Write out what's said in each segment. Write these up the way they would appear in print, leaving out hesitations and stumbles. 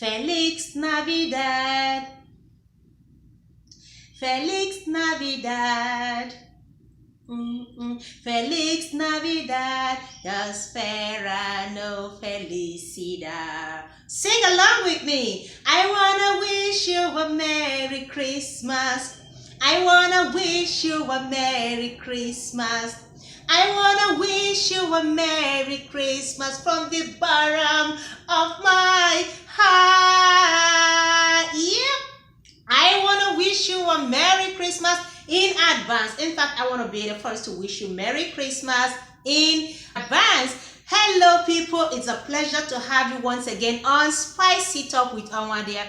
Feliz Navidad. Feliz Navidad. Feliz Navidad. Prospera felicidad. Sing along with me. I wanna wish you a Merry Christmas. I wanna wish you a Merry Christmas. I wanna wish you a Merry Christmas from the bottom of my heart. Yeah. I wanna wish you a Merry Christmas in advance. In fact, I want to be the first to wish you Merry Christmas in advance. Hello people, it's a pleasure to have you once again on Spice It Up with Onwadia.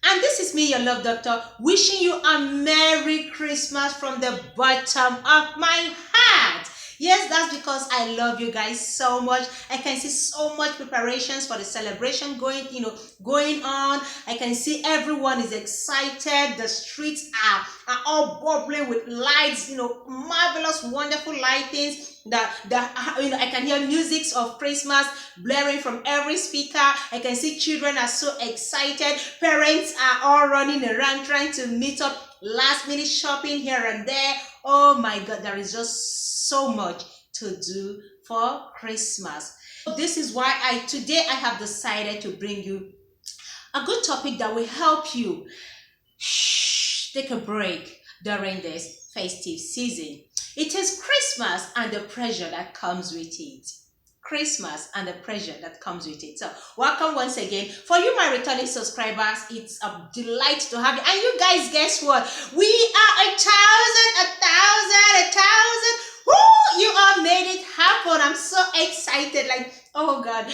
And this is me, your love doctor, wishing you a Merry Christmas from the bottom of my heart. Yes, that's because I love you guys so much. I can see so much preparations for the celebration going on. I can see everyone is excited. The streets are all bubbling with lights, marvelous, wonderful lightings. I can hear music of Christmas blaring from every speaker. I can see children are so excited. Parents are all running around trying to meet up, last minute shopping here and there. Oh my God, there is just so much to do for Christmas. This is why today I have decided to bring you a good topic that will help you take a break during this festive season. It is Christmas and the pressure that comes with it. Christmas and the pressure that comes with it. So welcome once again. For you, my returning subscribers, it's a delight to have you. And you guys, guess what? We are 1,000. Woo! You all made it happen. I'm so excited. Like, oh God,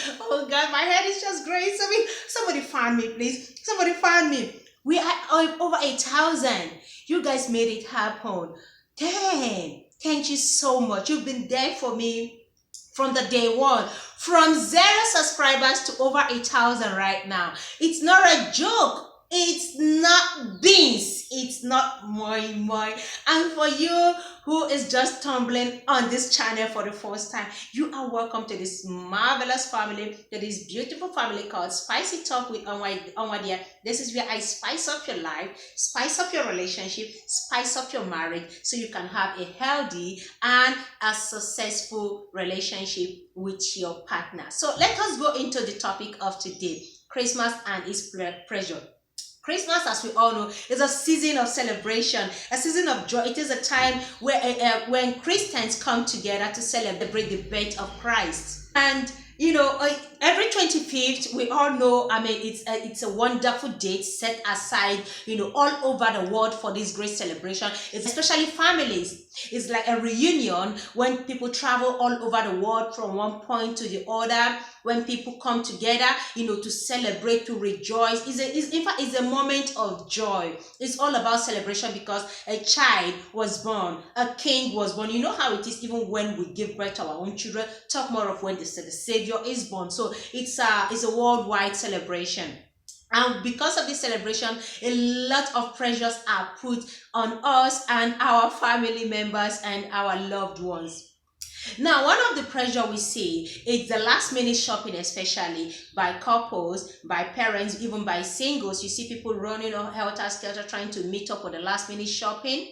my head is just great. Somebody find me, please. Somebody find me. We are over 1,000. You guys made it happen. Dang. Thank you so much. You've been there for me from the day one. From 0 subscribers to over 1,000 right now. It's not a joke. It's not beans. It's not moi. And for you who is just stumbling on this channel for the first time, you are welcome to this marvelous family, to this beautiful family called Spice It Up with Onwadia. This is where I spice up your life, spice up your relationship, spice up your marriage, so you can have a healthy and a successful relationship with your partner. So let us go into the topic of today, Christmas and its pressure. Christmas, as we all know, is a season of celebration, a season of joy. It is a time where when Christians come together to celebrate the birth of Christ. And every 25th, we all know, it's a wonderful date set aside, all over the world for this great celebration. It's especially families. It's like a reunion when people travel all over the world from one point to the other. When people come together, to celebrate, to rejoice. In fact, it's a moment of joy. It's all about celebration because a child was born, a king was born. You know how it is even when we give birth to our own children. Talk more of when the Savior is born. So it's a worldwide celebration. And because of this celebration, a lot of pressures are put on us and our family members and our loved ones. Now, one of the pressure we see is the last minute shopping, especially by couples, by parents, even by singles. You see people running on helter-skelter trying to meet up for the last minute shopping.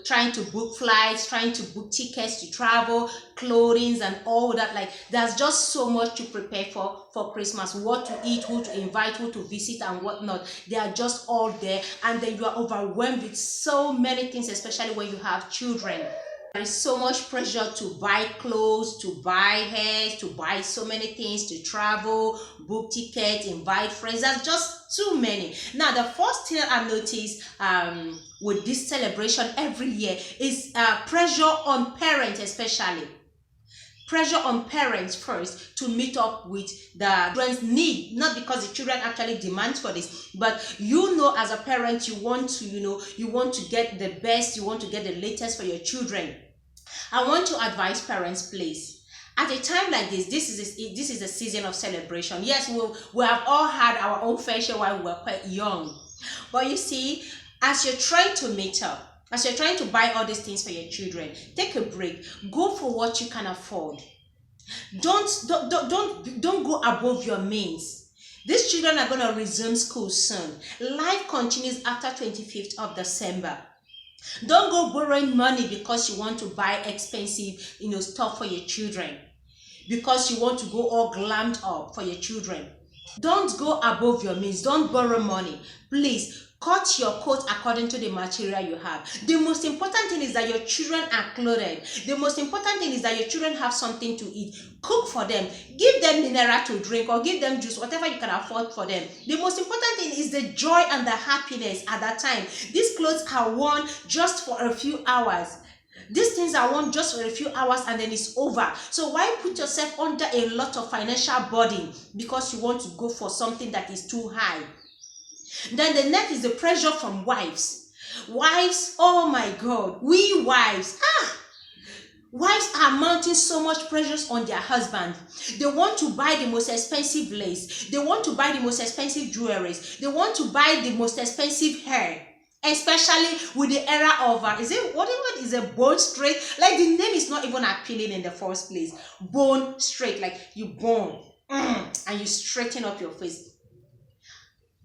Trying to book flights, trying to book tickets to travel, clothing and all that. Like, there's just so much to prepare for Christmas. What to eat, who to invite, who to visit and whatnot. They are just all there, and then you are overwhelmed with so many things, especially when you have children. There is so much pressure to buy clothes, to buy hair, to buy so many things, to travel, book tickets, invite friends. That's just too many. Now, the first thing I notice with this celebration every year is pressure on parents, especially. Pressure on parents first to meet up with the children's need, not because the children actually demand for this, but as a parent, you want to get the best, you want to get the latest for your children. I want to advise parents, please. At a time like this is a season of celebration. Yes, we have all had our own fair share while we were quite young, but you see, as you're trying to meet up, as you're trying to buy all these things for your children, take a break. Go for what you can afford. Don't go above your means. These children are going to resume school soon. Life continues after 25th of December. Don't go borrowing money because you want to buy expensive, stuff for your children. Because you want to go all glammed up for your children. Don't go above your means. Don't borrow money. Please, cut your coat according to the material you have. The most important thing is that your children are clothed. The most important thing is that your children have something to eat. Cook for them. Give them mineral to drink or give them juice, whatever you can afford for them. The most important thing is the joy and the happiness at that time. These clothes are worn just for a few hours. These things are worn just for a few hours and then it's over. So why put yourself under a lot of financial burden because you want to go for something that is too high? Then the next is the pressure from wives. Wives, oh my God, we wives, wives are mounting so much pressures on their husband. They want to buy the most expensive lace. They want to buy the most expensive jewelries. They want to buy the most expensive hair. Especially with the era of, what is a bone straight? Like the name is not even appealing in the first place. Bone straight, like you bone and you straighten up your face.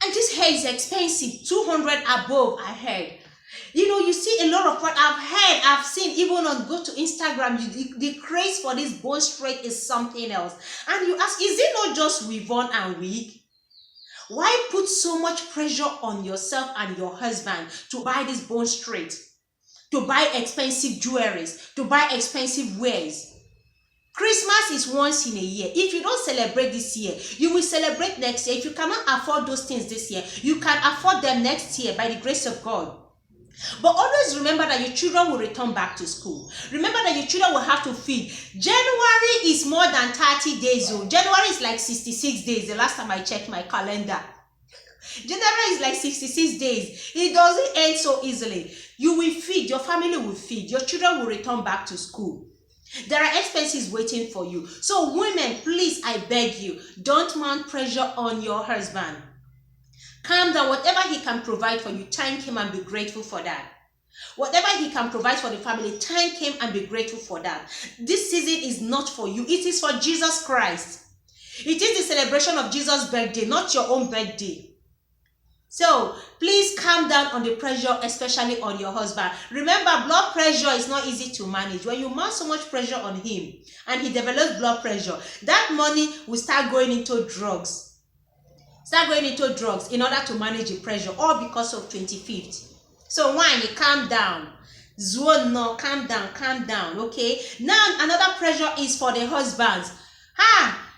And this hair is expensive, 200 above, I heard. You see a lot of what I've seen, even on go to Instagram, the craze for this bone straight is something else. And you ask, is it not just weave-on and wig? Why put so much pressure on yourself and your husband to buy this bone straight, to buy expensive jewelries, to buy expensive wares? Christmas is once in a year. If you don't celebrate this year, you will celebrate next year. If you cannot afford those things this year, you can afford them next year by the grace of God. But always remember that your children will return back to school. Remember that your children will have to feed. January is more than 30 days old. January is like 66 days. The last time I checked my calendar. January is like 66 days. It doesn't end so easily. You will feed. Your family will feed. Your children will return back to school. There are expenses waiting for you. So women, please, I beg you, don't mount pressure on your husband. Calm down. Whatever he can provide for you, thank him and be grateful for that. Whatever he can provide for the family, thank him and be grateful for that. This season is not for you. It is for Jesus Christ. It is the celebration of Jesus' birthday, not your own birthday. So please calm down on the pressure, especially on your husband. Remember, blood pressure is not easy to manage. When you mount so much pressure on him and he develops blood pressure, that money will start going into drugs. Start going into drugs in order to manage the pressure, all because of 25th. So why you calm down? No, calm down, okay? Now another pressure is for the husbands.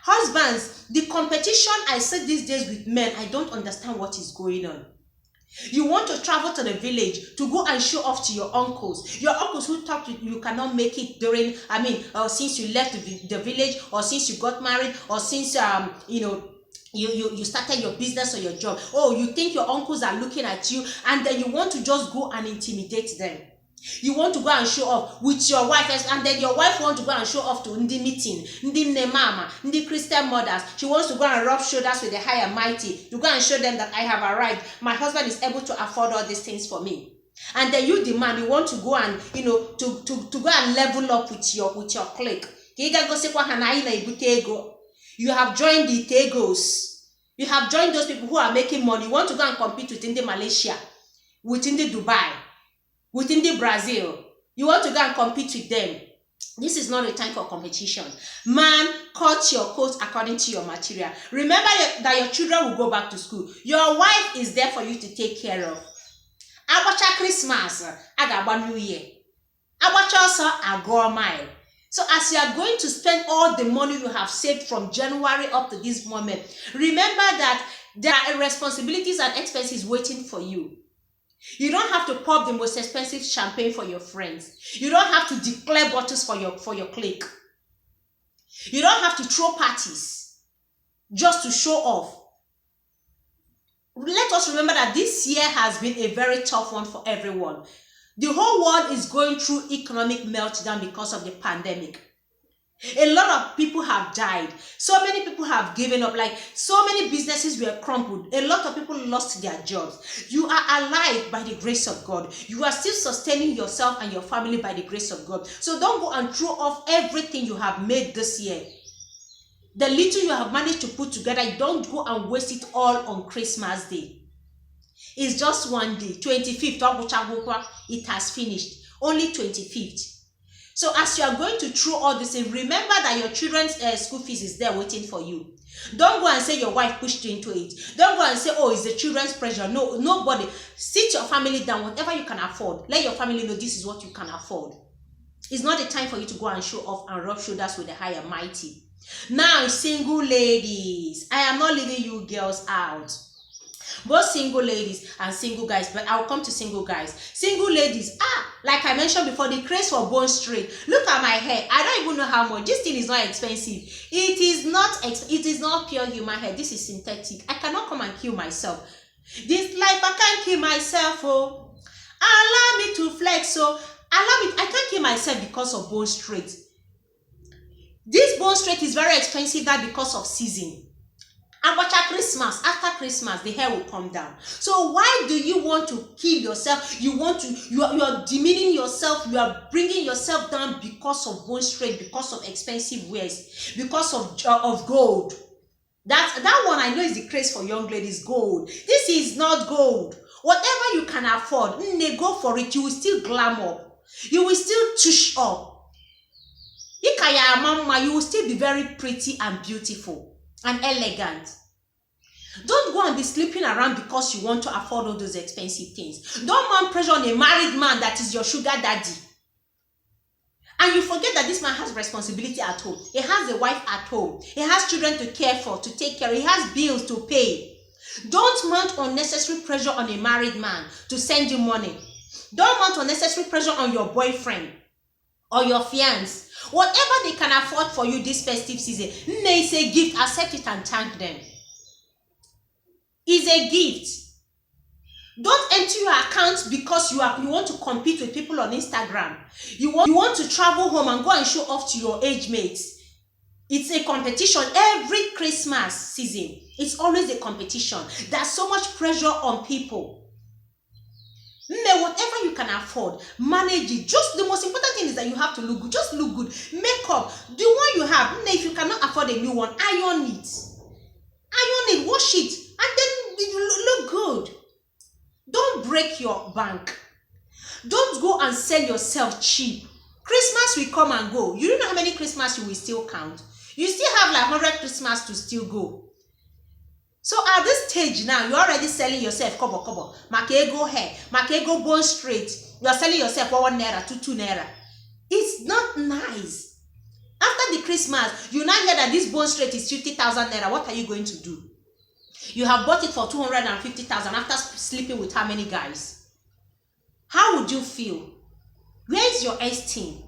Husbands, the competition I see these days with men, I don't understand what is going on. You want to travel to the village to go and show off to your uncles. Your uncles who talk to you cannot make it during, since you left the village, or since you got married, or since, you started your business or your job. Oh, you think your uncles are looking at you, and then you want to just go and intimidate them. You want to go and show off with your wife, and then your wife wants to go and show off to the meeting, the mama, the Christian mothers. She wants to go and rub shoulders with the high and mighty to go and show them that I have arrived. My husband is able to afford all these things for me. And then you demand, you want to go and to go and level up with your clique. You have joined the Tegos. You have joined those people who are making money. You want to go and compete within the Malaysia, within the Dubai, within the Brazil. You want to go and compete with them. This is not a time for competition. Man, cut your coat according to your material. Remember that your children will go back to school. Your wife is there for you to take care of. Abacha Christmas, Agaba New Year. Abacha also Agro Mile. So as you are going to spend all the money you have saved from January up to this moment, remember that there are responsibilities and expenses waiting for you. You don't have to pop the most expensive champagne for your friends. You don't have to declare bottles for your clique. You don't have to throw parties just to show off. Let us remember that this year has been a very tough one for everyone. The whole world is going through economic meltdown because of the pandemic. A lot of people have died. So many people have given up. Like, so many businesses were crumpled. A lot of people lost their jobs. You are alive by the grace of God. You are still sustaining yourself and your family by the grace of God. So don't go and throw off everything you have made this year. The little you have managed to put together, you don't go and waste it all on Christmas Day. It's just one day, 25th, it has finished. Only 25th. So as you are going to throw all this in, remember that your children's school fees is there waiting for you. Don't go and say your wife pushed you into it. Don't go and say, oh, it's the children's pressure. No, nobody. Sit your family down, whatever you can afford. Let your family know this is what you can afford. It's not the time for you to go and show off and rub shoulders with the high and mighty. Now, single ladies, I am not leaving you girls out. Both single ladies and single guys, but I'll come to single guys. Single ladies, like I mentioned before, the craze for bone straight. Look at my hair. I don't even know how much. This thing is not expensive. It is not pure human hair. This is synthetic. I cannot come and kill myself. This life, I can't kill myself. Oh, allow me to flex. Oh, I can't kill myself because of bone straight. This bone straight is very expensive that because of season. And after Christmas, the hair will come down. So why do you want to kill yourself? You are demeaning yourself. You are bringing yourself down because of bone straight, because of expensive wares, because of gold. That one I know is the craze for young ladies, gold. This is not gold. Whatever you can afford, go for it. You will still glam up. You will still tush up. You will still be very pretty and beautiful and elegant. Don't go and be sleeping around because you want to afford all those expensive things. Don't mount pressure on a married man that is your sugar daddy. And you forget that this man has responsibility at home. He has a wife at home. He has children to care for, to take care of. He has bills to pay. Don't mount unnecessary pressure on a married man to send you money. Don't mount unnecessary pressure on your boyfriend or your fiance. Whatever they can afford for you this festive season, they say gift, accept it and thank them. It's a gift. Don't empty your account because you want to compete with people on Instagram. You want to travel home and go and show off to your age mates. It's a competition. Every Christmas season, it's always a competition. There's so much pressure on people. Whatever you can afford, manage it. Just the most important thing is that you have to look good. Just look good. Makeup, the one you have. If you cannot afford a new one, iron it. Iron it, wash it, and then you look good. Don't break your bank. Don't go and sell yourself cheap. Christmas will come and go. You don't know how many Christmas you will still count. You still have like 100 Christmas to still go. So at this stage now, you're already selling yourself kobo. Makego hair, makego bone straight. You're selling yourself 1 naira, 2 naira. It's not nice. After the Christmas, you now hear that this bone straight is 50,000 naira. What are you going to do? You have bought it for 250,000 after sleeping with how many guys? How would you feel? Where is your esteem?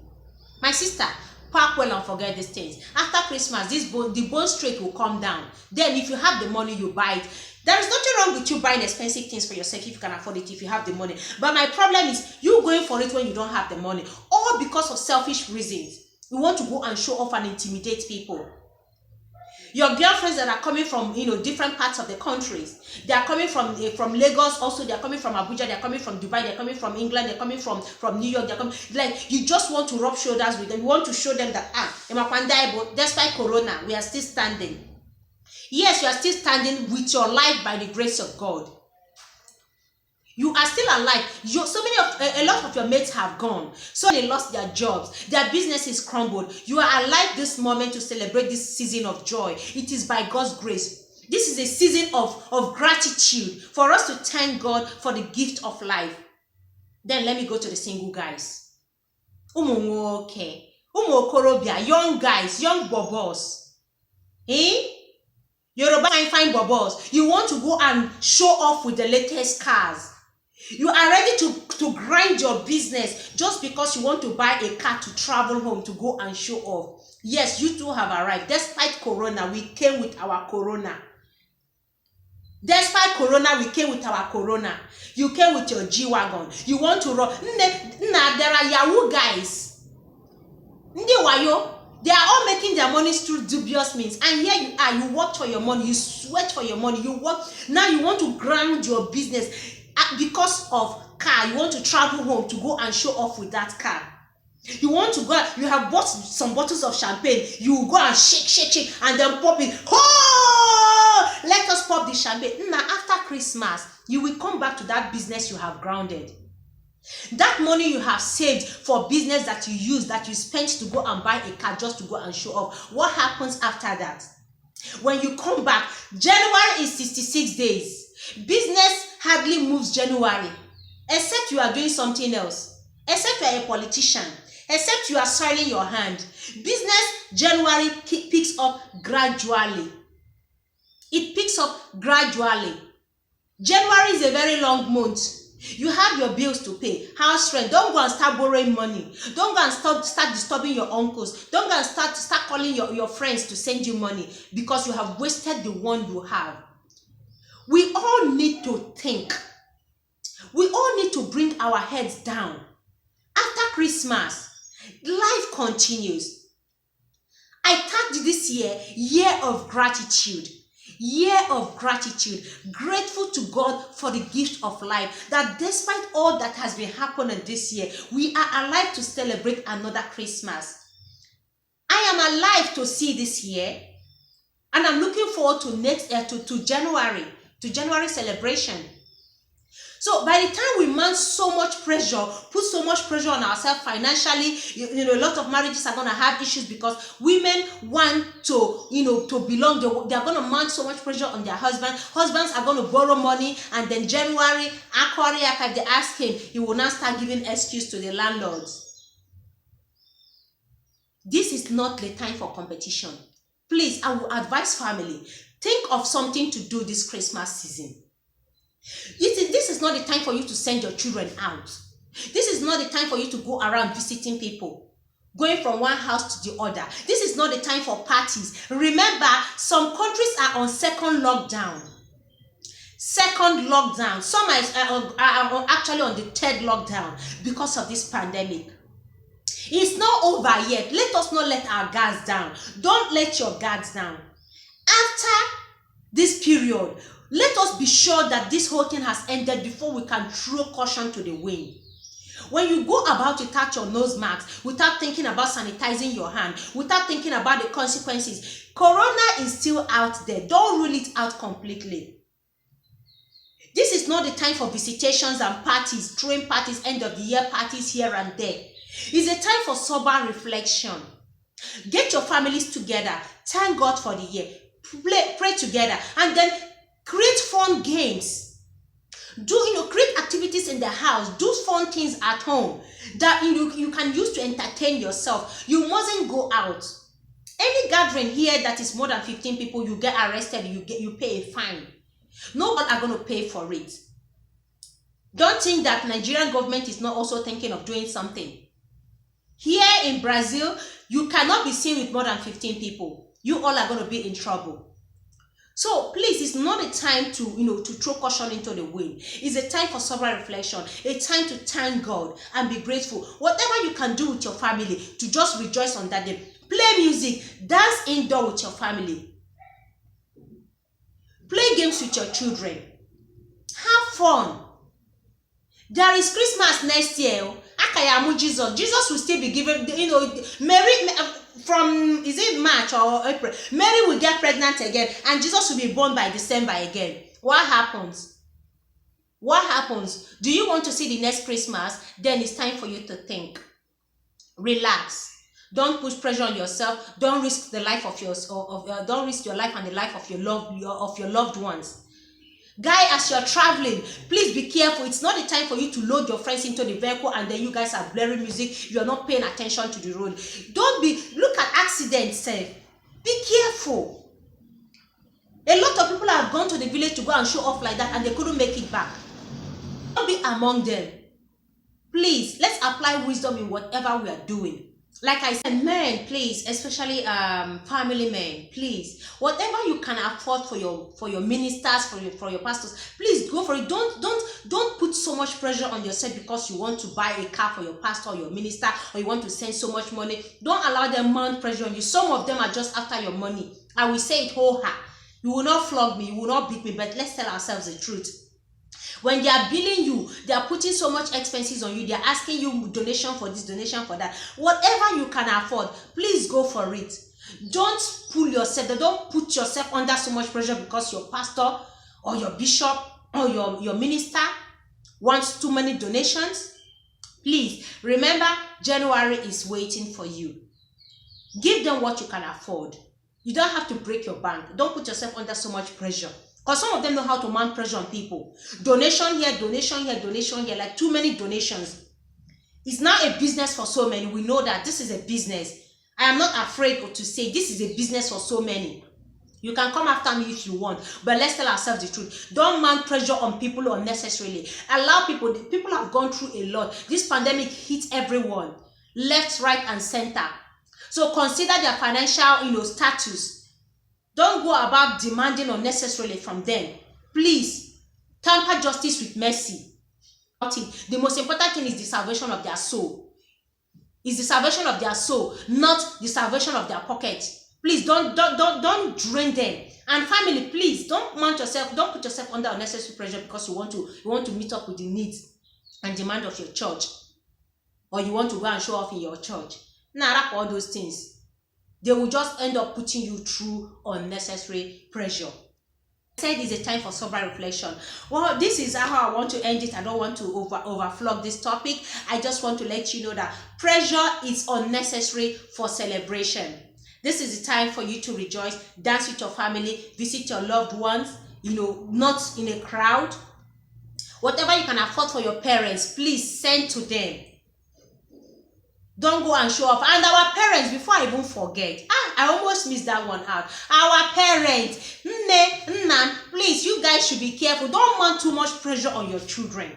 My sister, pack well and forget these things. After Christmas, the bone straight will come down. Then if you have the money, you buy it. There is nothing wrong with you buying expensive things for yourself if you can afford it, if you have the money. But my problem is you going for it when you don't have the money. All because of selfish reasons. You want to go and show off and intimidate people. Your girlfriends that are coming from different parts of the countries, they are coming from Lagos, also they are coming from Abuja, they are coming from Dubai, they are coming from England, they are coming from New York, they are coming, like you just want to rub shoulders with them. You want to show them that despite Corona, we are still standing. Yes, you are still standing with your life by the grace of God. You are still alive. A lot of your mates have gone. So they lost their jobs. Their businesses crumbled. You are alive this moment to celebrate this season of joy. It is by God's grace. This is a season of gratitude for us to thank God for the gift of life. Then let me go to the single guys. Okay. Okorobia, young guys, young bobos. Yoruba fine bobos. You want to go and show off with the latest cars. You are ready to grind your business just because you want to buy a car to travel home to go and show off. Yes, you too have arrived. Despite Corona, we came with our Corona. Despite Corona, we came with our Corona. You came with your G-Wagon. You want to run. There are Yahoo guys. They are all making their money through dubious means. And here you are. You work for your money. You sweat for your money. You work. Now you want to grind your business. Because of car, you want to travel home to go and show off with that car. You want to go, you have bought some bottles of champagne, you go and shake, and then pop it. Oh, let us pop the champagne. Now, after Christmas, you will come back to that business you have grounded. That money you have saved for business that you use, that you spent to go and buy a car just to go and show off. What happens after that? When you come back, January is 66 days. Business hardly moves January, except you are doing something else, except you are a politician, except you are soiling your hand. Business January picks up gradually. It picks up gradually. January is a very long month. You have your bills to pay, house rent. Don't go and start borrowing money. Don't go and start disturbing your uncles. Don't go and start calling your friends to send you money, because you have wasted the one you have. We all need to think. We all need to bring our heads down. After Christmas, life continues. I tagged this year of gratitude. Year of gratitude. Grateful to God for the gift of life, that despite all that has been happening this year, we are alive to celebrate another Christmas. I am alive to see this year, and I'm looking forward to next year, to January celebration. So by the time we mount so much pressure, put so much pressure on ourselves financially, a lot of marriages are going to have issues because women want to, to belong. They're going to mount so much pressure on their husband. Husbands are going to borrow money, and then January, if they ask him, he will now start giving excuse to the landlords. This is not the time for competition. Please, I will advise family, think of something to do this Christmas season. This is not the time for you to send your children out. This is not the time for you to go around visiting people, going from one house to the other. This is not the time for parties. Remember, some countries are on second lockdown. Some are actually on the third lockdown because of this pandemic. It's not over yet. Let us not let our guards down. Don't let your guards down. After this period, let us be sure that this whole thing has ended before we can throw caution to the wind. When you go about without your nose mask, without thinking about sanitizing your hand, without thinking about the consequences, Corona is still out there. Don't rule it out completely. This is not the time for visitations and parties, throwing parties, end of the year parties here and there. It's a time for sober reflection. Get your families together. Thank God for the year. Pray together, and then create fun games. Create activities in the house. Do fun things at home that you can use to entertain yourself. You mustn't go out. Any gathering here that is more than 15 people, you get arrested. You pay a fine. Nobody are going to pay for it. Don't think that Nigerian government is not also thinking of doing something. Here in Brazil, you cannot be seen with more than 15 people. You all are going to be in trouble. So please, it's not a time to throw caution into the wind. It's a time for sober reflection, a time to thank God and be grateful. Whatever you can do with your family to just rejoice on that day. Play music, dance indoor with your family. Play games with your children. Have fun. There is Christmas next year. Akayamu Jesus. Jesus will still be given, Mary, from, is it March or April? Mary will get pregnant again, and Jesus will be born by December again. What happens? What happens? Do you want to see the next Christmas? Then it's time for you to think. Relax. Don't put pressure on yourself. Don't risk the life of don't risk your life and the life of your loved ones. Guy, as you're traveling, please be careful. It's not the time for you to load your friends into the vehicle and then you guys are blaring music. You're not paying attention to the road. Look at accidents. Be careful. A lot of people have gone to the village to go and show off like that and they couldn't make it back. Don't be among them. Please, let's apply wisdom in whatever we are doing. Like I said, men, please, especially family men, please, whatever you can afford for your ministers, for your pastors, please go for it. Don't put so much pressure on yourself because you want to buy a car for your pastor or your minister, or you want to send so much money. Don't allow them mount pressure on you. Some of them are just after your money. I will say it whole heart. You will not flog me, you will not beat me, but let's tell ourselves the truth. When they are billing you, they are putting so much expenses on you. They are asking you donation for this, donation for that. Whatever you can afford, please go for it. Don't pull yourself, don't put yourself under so much pressure because your pastor or your bishop or your minister wants too many donations. Please remember, January is waiting for you. Give them what you can afford. You don't have to break your bank. Don't put yourself under so much pressure. Because some of them know how to mount pressure on people. Donation here, donation here, donation here, like too many donations. It's not a business for so many. We know that this is a business. I am not afraid to say this is a business for so many. You can come after me if you want, but let's tell ourselves the truth. Don't mount pressure on people unnecessarily. Allow people. People have gone through a lot. This pandemic hit everyone, left, right, and center. So consider their financial, status. Don't go about demanding unnecessarily from them. Please, temper justice with mercy. The most important thing is the salvation of their soul. It's the salvation of their soul, not the salvation of their pocket. Please don't drain them. And family, please don't put yourself under unnecessary pressure because you want to meet up with the needs and demand of your church, or you want to go and show off in your church. Nah, all those things. They will just end up putting you through unnecessary pressure. I said it's a time for sober reflection. Well, this is how I want to end it. I don't want to overflog this topic. I just want to let you know that pressure is unnecessary for celebration. This is the time for you to rejoice, dance with your family, visit your loved ones, not in a crowd. Whatever you can afford for your parents, please send to them. Don't go and show off. And our parents, before I even forget, I almost missed that one out. Our parents, please, you guys should be careful. Don't want too much pressure on your children.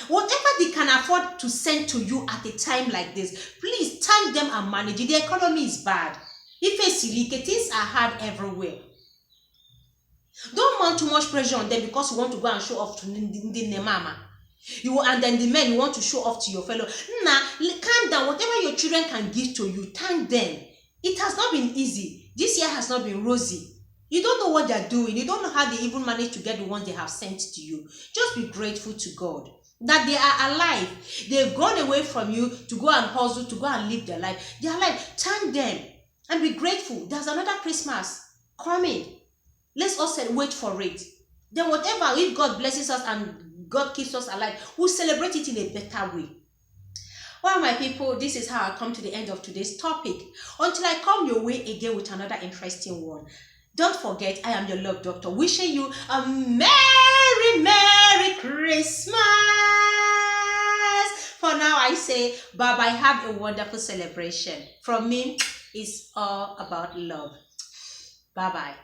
Whatever they can afford to send to you at a time like this, please thank them and manage it. The economy is bad. If it's silly, things are hard everywhere. Don't want too much pressure on them because you want to go and show off to the mama. And then the men, you want to show off to your fellow. Calm down. Whatever your children can give to you, thank them. It has not been easy. This year has not been rosy. You don't know what they're doing. You don't know how they even manage to get the ones they have sent to you. Just be grateful to God that they are alive. They've gone away from you to go and hustle, to go and live their life. They are alive. Thank them and be grateful. There's another Christmas coming. Let's also wait for it. Then whatever, if God blesses us and God keeps us alive, we'll celebrate it in a better way. Well, my people, this is how I come to the end of today's topic. Until I come your way again with another interesting one. Don't forget, I am your love doctor, wishing you a Merry, Merry Christmas. For now, I say bye-bye. Have a wonderful celebration. From me, it's all about love. Bye-bye.